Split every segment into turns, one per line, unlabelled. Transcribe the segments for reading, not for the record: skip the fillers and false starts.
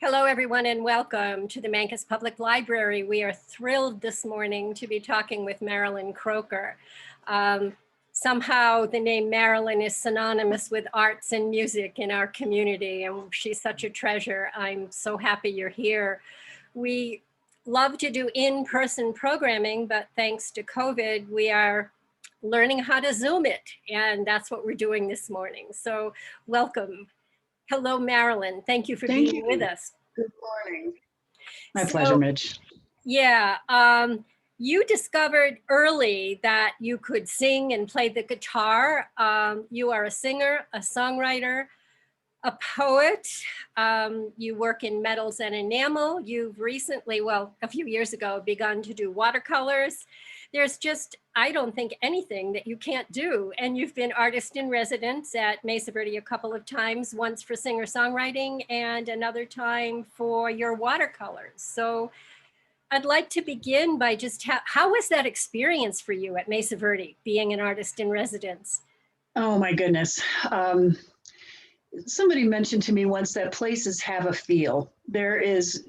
Hello, everyone, and welcome to the Mancos Public Library. We are thrilled this morning to be talking with Marilyn Kroeker. Somehow the name Marilyn is synonymous with arts and music in our community, and she's such a treasure. I'm so happy you're here. We love to do in-person programming, but thanks to COVID, we are learning how to Zoom it, and that's what we're doing this morning. So welcome. Hello, Marilyn. Thank you for being with us.
Good morning. My pleasure, Midge.
Yeah, you discovered early that you could sing and play the guitar. You are a singer, a songwriter, a poet. You work in metals and enamel. You've recently, well, a few years ago, begun to do watercolors. There's just, I don't think anything that you can't do. And you've been artist in residence at Mesa Verde a couple of times, once for singer-songwriting and another time for your watercolors. So I'd like to begin by just, how was that experience for you at Mesa Verde, being an artist in residence?
Oh my goodness. Somebody mentioned to me once that places have a feel. There is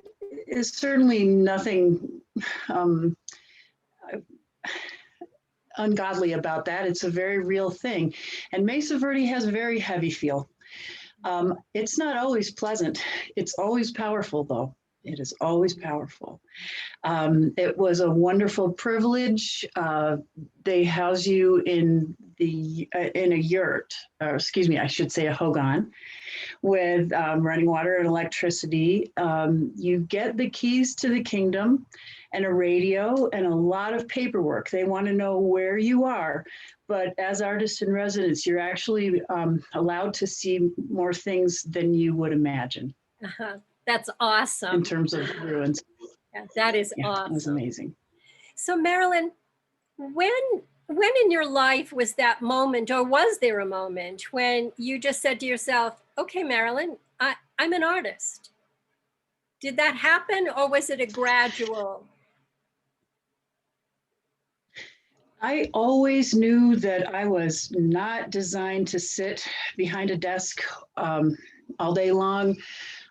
certainly nothing ungodly about that. It's a very real thing. And Mesa Verde has a very heavy feel. It's not always pleasant. It's always powerful, though. It is always powerful. It was a wonderful privilege. They house you in a yurt, or excuse me, I should say a hogan, with running water and electricity. You get the keys to the kingdom and a radio and a lot of paperwork. They want to know where you are. But as artists in residence, you're actually allowed to see more things than you would imagine.
That's awesome.
In terms of ruins.
Yeah, that is awesome.
It was amazing.
So Marilyn, when in your life was that moment, or was there a moment when you just said to yourself, okay, Marilyn, I'm an artist? Did that happen, or was it a gradual?
I always knew that I was not designed to sit behind a desk all day long.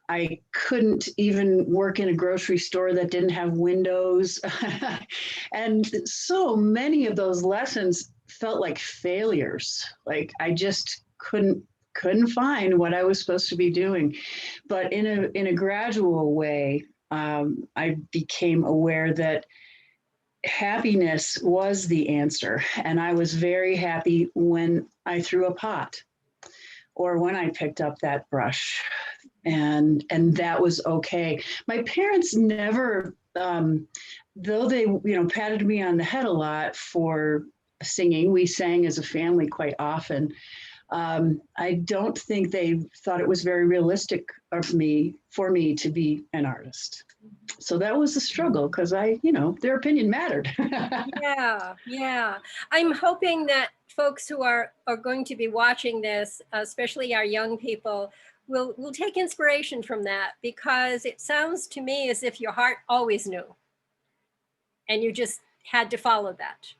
I couldn't even work in a grocery store that didn't have windows. And so many of those lessons felt like failures. Like I just couldn't find what I was supposed to be doing. But in a gradual way, I became aware that happiness was the answer. And I was very happy when I threw a pot or when I picked up that brush. And that was okay. My parents never, though they, patted me on the head a lot for singing. We sang as a family quite often. I don't think they thought it was very realistic for me to be an artist. So that was a struggle because their opinion mattered.
Yeah. I'm hoping that folks who are going to be watching this, especially our young people, will take inspiration from that, because it sounds to me as if your heart always knew and you just had to follow that.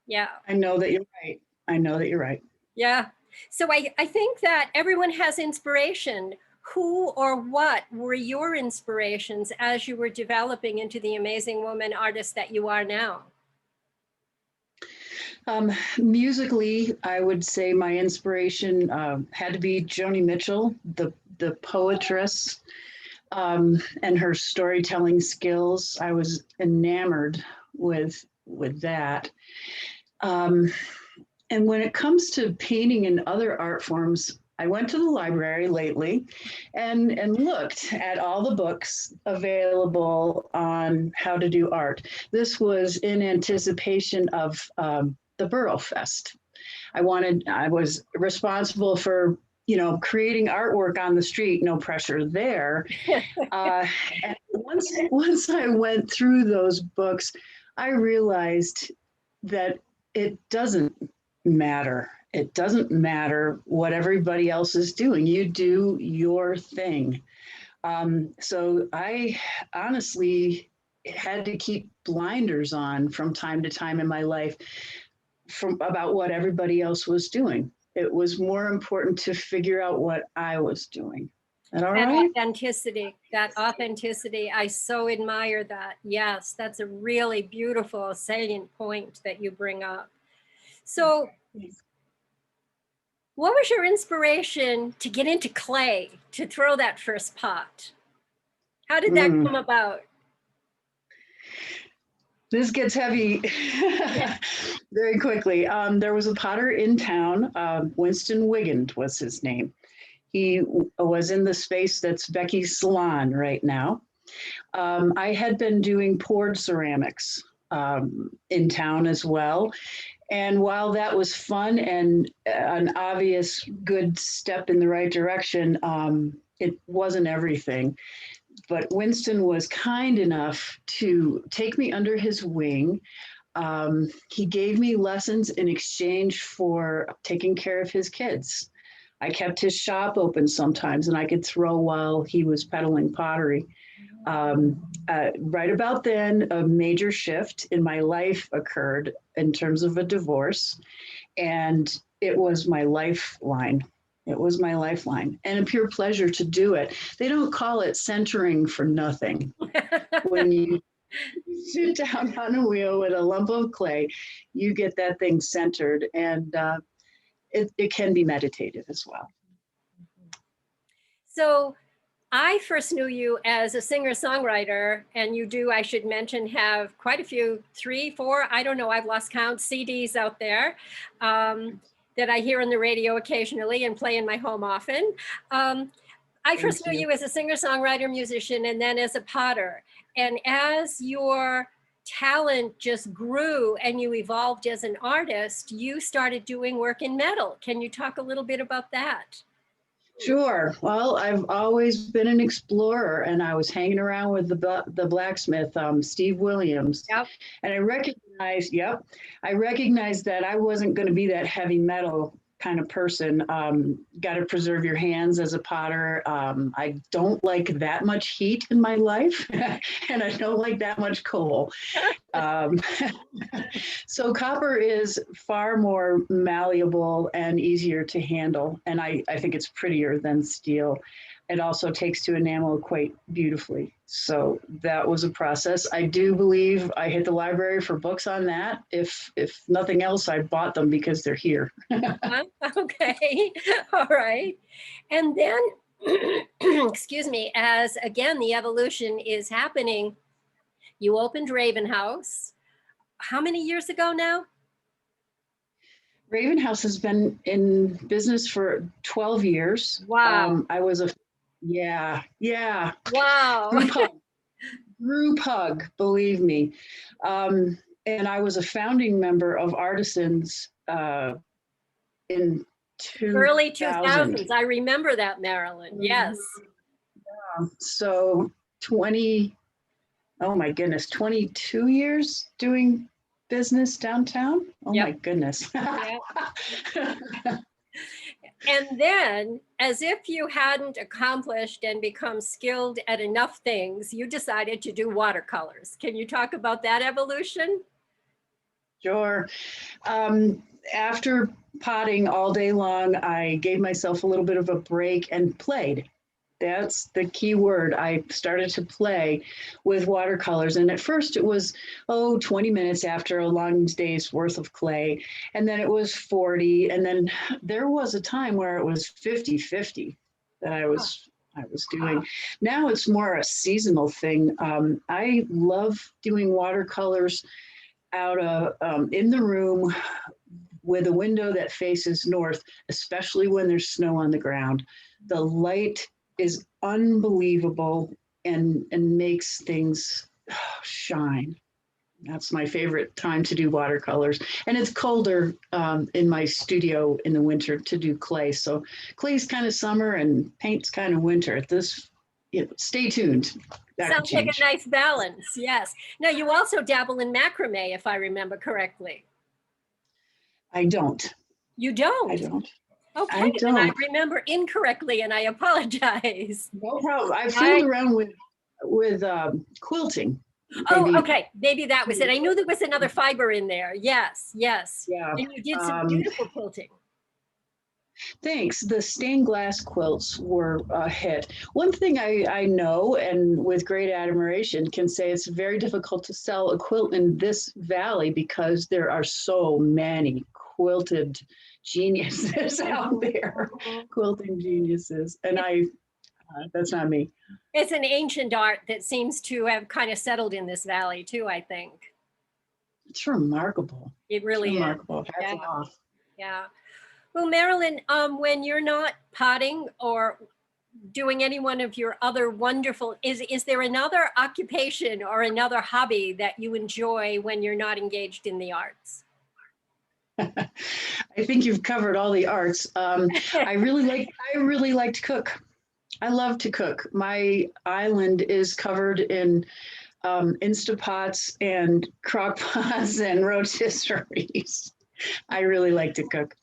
Yeah.
I know that you're right.
Yeah. So I think that everyone has inspiration. Who or what were your inspirations as you were developing into the amazing woman artist that you are now?
Musically, I would say my inspiration had to be Joni Mitchell, the poetress, and her storytelling skills. I was enamored with that. And when it comes to painting and other art forms, I went to the library lately and looked at all the books available on how to do art. This was in anticipation of the Borough Fest. I was responsible for, creating artwork on the street, no pressure there. And once I went through those books, I realized that it doesn't matter. It doesn't matter what everybody else is doing. You do your thing. So I honestly had to keep blinders on from time to time in my life about what everybody else was doing. It was more important to figure out what I was doing. that all
That
right?
authenticity, I so admire that. Yes, that's a really beautiful, salient point that you bring up. So, what was your inspiration to get into clay, to throw that first pot? How did that come about?
This gets heavy very quickly. There was a potter in town, Winston Wigand was his name. He was in the space that's Becky's salon right now. I had been doing poured ceramics in town as well. And while that was fun and an obvious good step in the right direction, it wasn't everything. But Winston was kind enough to take me under his wing. He gave me lessons in exchange for taking care of his kids. I kept his shop open sometimes and I could throw while he was peddling pottery. Right about then, a major shift in my life occurred in terms of a divorce, and it was my lifeline. It was my lifeline and a pure pleasure to do it. They don't call it centering for nothing. When you sit down on a wheel with a lump of clay, you get that thing centered, and it can be meditative as well.
So, I first knew you as a singer-songwriter, and you do, I should mention, have quite a few, 3, 4, I don't know, I've lost count, CDs out there that I hear on the radio occasionally and play in my home often. I first knew you as a singer-songwriter, musician, and then as a potter. And as your talent just grew and you evolved as an artist, you started doing work in metal. Can you talk a little bit about that?
Sure. Well, I've always been an explorer, and I was hanging around with the blacksmith, Steve Williams.
Yep.
And I recognized that I wasn't going to be that heavy metal kind of person. Got to preserve your hands as a potter. I don't like that much heat in my life, and I don't like that much coal. So copper is far more malleable and easier to handle, and I think it's prettier than steel. It also takes to enamel quite beautifully. So that was a process. I do believe I hit the library for books on that. If nothing else, I bought them because they're here.
Okay, all right. And then, excuse me, as again, the evolution is happening, you opened Raven House. How many years ago now?
Raven House has been in business for 12 years.
Wow.
I was yeah.
Wow.
Group hug, believe me. And I was a founding member of Artisans in 2000.
Early 2000s. I remember that, Marilyn. Yes.
So 22 years doing business downtown. Oh my goodness.
And then, as if you hadn't accomplished and become skilled at enough things, you decided to do watercolors. Can you talk about that evolution?
Sure. After potting all day long, I gave myself a little bit of a break and played. That's the key word. I started to play with watercolors. And at first it was, 20 minutes after a long day's worth of clay. And then it was 40. And then there was a time where it was 50-50 that I was doing. Now it's more a seasonal thing. I love doing watercolors out of in the room with a window that faces north, especially when there's snow on the ground. The light is unbelievable and makes things shine. That's my favorite time to do watercolors. And it's colder in my studio in the winter to do clay. So clay's kind of summer and paint's kind of winter. Stay tuned.
Sounds like a nice balance, yes. Now, you also dabble in macrame, if I remember correctly.
I don't.
You don't?
I don't.
Okay,
I don't.
then I remember incorrectly, and I apologize.
No problem. I fooled around with quilting.
Oh, okay. Maybe that was it. I knew there was another fiber in there. Yes.
Yeah.
And you did some beautiful quilting.
Thanks. The stained glass quilts were a hit. One thing I know, and with great admiration, can say it's very difficult to sell a quilt in this valley because there are so many quilted geniuses out there,
Mhm.
quilting geniuses. And that's not me.
It's an ancient art that seems to have kind of settled in this valley too, I think.
It's remarkable.
It
It's
really is.
remarkable. Hats
Yeah,
off.
yeah. Well, Marilyn, when you're not potting or doing any one of your other wonderful, is there another occupation or another hobby that you enjoy when you're not engaged in the arts?
I think you've covered all the arts. I really like to cook. I love to cook. My island is covered in Instapots and crock pots and rotisseries. I really like to cook.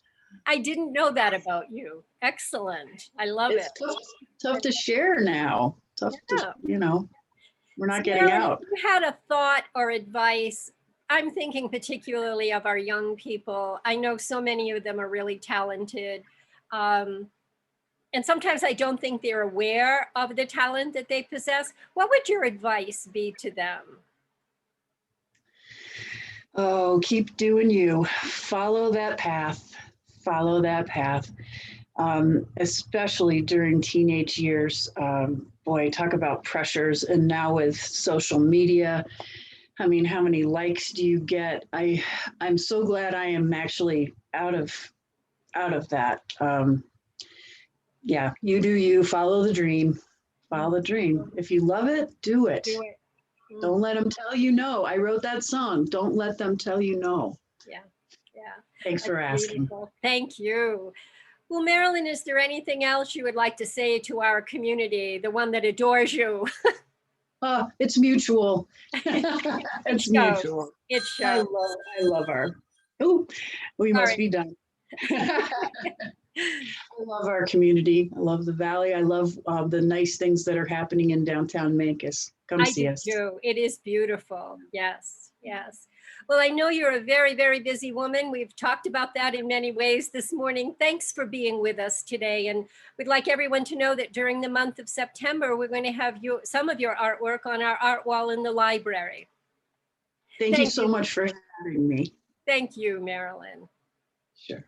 I didn't know that about you. Excellent. I love it.
It's tough to share now. Tough to,
Yeah.
we're
So
not getting
Marilyn, if
out.
you had a thought or advice, I'm thinking particularly of our young people. I know so many of them are really talented. Um, and sometimes I don't think they're aware of the talent that they possess. What would your advice be to them?
Oh, keep doing you. Follow that path. Follow that path. Especially during teenage years. Boy, talk about pressures. And now with social media, I mean, how many likes do you get? I'm so glad I am actually out of that. Yeah, you do you. Follow the dream. Follow the dream. If you love it, do it.
Do it. Mm,
Don't let them tell you no. I wrote that song. Don't let them tell you no.
yeah, yeah.
Thanks
That's
for asking.
beautiful. Thank you. Well, Marilyn, is there anything else you would like to say to our community, the one that adores you?
It's mutual.
It
It's
shows.
mutual.
It shows.
I love our. Oh, we
All
must
right.
be done. I love our community. I love the valley. I love the nice things that are happening in downtown Memphis. Come
I
see
do
us.
too. It is beautiful. Yes, yes. Well, I know you're a very, very busy woman. We've talked about that in many ways this morning. Thanks for being with us today. And we'd like everyone to know that during the month of September, we're going to have some of your artwork on our art wall in the library.
Thank you
Thank
so
you.
much for having me.
Thank you, Marilyn.
Sure.